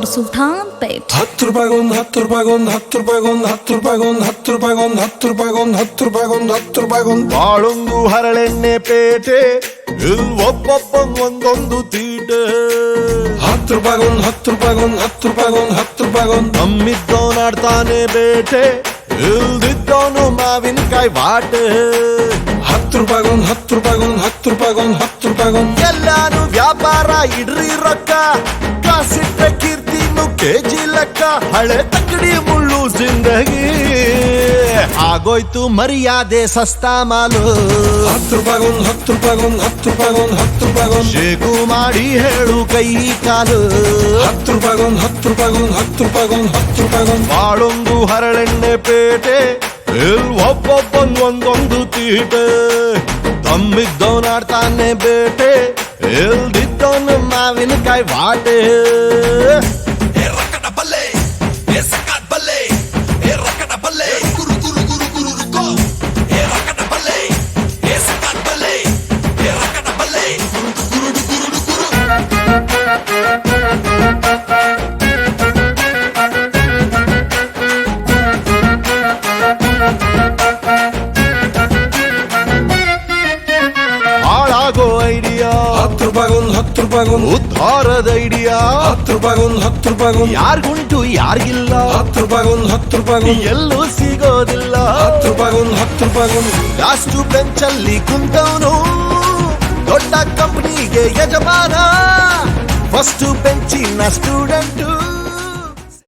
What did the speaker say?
Sound Sultan Pet. 10 ರೂಪಾಯಿಗೊಂದು 10 ರೂಪಾಯಿಗೊಂದು 10 ರೂಪಾಯಿಗೊಂದು 10 ರೂಪಾಯಿಗೊಂದು 10 ರೂಪಾಯಿಗೊಂದು 10 ರೂಪಾಯಿಗೊಂದು 10 ರೂಪಾಯಿಗೊಂದು 10 ರೂಪಾಯಿಗೊಂದು ಬಾಳೊಂದು ಹರಳೆಣ್ಣೆ ಪೇಟೆ ಇಲ್ ಒಬ್ಬೊಬ್ಬಂಗೊಂದೊಂದು ತೀಟೆ 10 ರೂಪಾಯಿಗೊಂದು 10 ರೂಪಾಯಿಗೊಂದು 10 ರೂಪಾಯಿಗೊಂದು 10 ರೂಪಾಯಿಗೊಂದು ನಮ್ಮಿದ್ದವನಾಡ್ತಾನೆ ಬೇಟೆ ಇಲ್ದಿದ್ದವನು ಮಾವಿನಕಾಯಿ ವಾಟೆ 10 ರೂಪಾಯಿಗೊಂದು 10 ರೂಪಾಯಿಗೊಂದು 10 ರೂಪಾಯಿಗೊಂದು 10 ರೂಪಾಯಿಗೊಂದು ಎಲ್ಲಾನು ವ್ಯಾಪಾರ ಇಡ್ರಿ ರೊಕ್ಕ ಕಾಸಿಟ್ಟ ಕೀರ್ತಿನು ಕೆಜಿ ಲೆಕ್ಕ ಹಳೆ ತಕ್ಕಡಿ ಮುಳ್ಳು ಜಿಂದಗಿ ಆಗೋಯ್ತು ಮರ್ಯಾದೆ ಸಸ್ತಾ ಮಾಲು 10 ರೂಪಾಯಿಗೊಂದು 10 ರೂಪಾಯಿಗೊಂದು 10 ರೂಪಾಯಿಗೊಂದು 10 ರೂಪಾಯಿಗೊಂದು ಶೇಕು ಮಾಡಿ ಹೇಳು ಕೈ ಕಾಲು 10 ರೂಪಾಯಿಗೊಂದು 10 ರೂಪಾಯಿಗೊಂದು 10 ರೂಪಾಯಿಗೊಂದು 10 ರೂಪಾಯಿಗೊಂದು ಬಾಳೊಂದು ಹರಳೆಣ್ಣೆ ಪೇಟೆ ಇಲ್ ಒಬ್ಬೊಬ್ಬಂಗೊಂದೊಂದು ತೀಟೆ ತಮ್ಮಿದ್ದವನಾಡ್ತಾನೆ ಬೇಟೆ ಇಲ್ದಿದ್ದವನು ಮಾವಿನಕಾಯಿ ವಾಟೆ ಹಾಳಾಗೋ ಐಡಿಯಾ 10 ರೂಪಾಯಿಗೊಂದು 10 ರೂಪಾಯಿಗೊಂದು ಉದ್ಧಾರದ ಐಡಿಯಾ 10 ರೂಪಾಯಿಗೊಂದು 10 ರೂಪಾಯಿಗೊಂದು ಯಾರ್ಗುಂಟು ಯಾರಿಗಿಲ್ಲ 10 ರೂಪಾಯಿಗೊಂದು 10 ರೂಪಾಯಿಗೊಂದು ಎಲ್ಲೂ ಸಿಗೋದಿಲ್ಲ 10 ರೂಪಾಯಿಗೊಂದು 10 ರೂಪಾಯಿಗೊಂದು ಲಾಸ್ಟ್ ಬೆಂಚಲ್ಲಿ ಕುಂತವನು ದೊಡ್ಡ ಕಂಪನಿಗೆ ಯಜಮಾನ ಫಸ್ಟ್ ಬೆಂಚಿನ ಸ್ಟೂಡೆಂಟು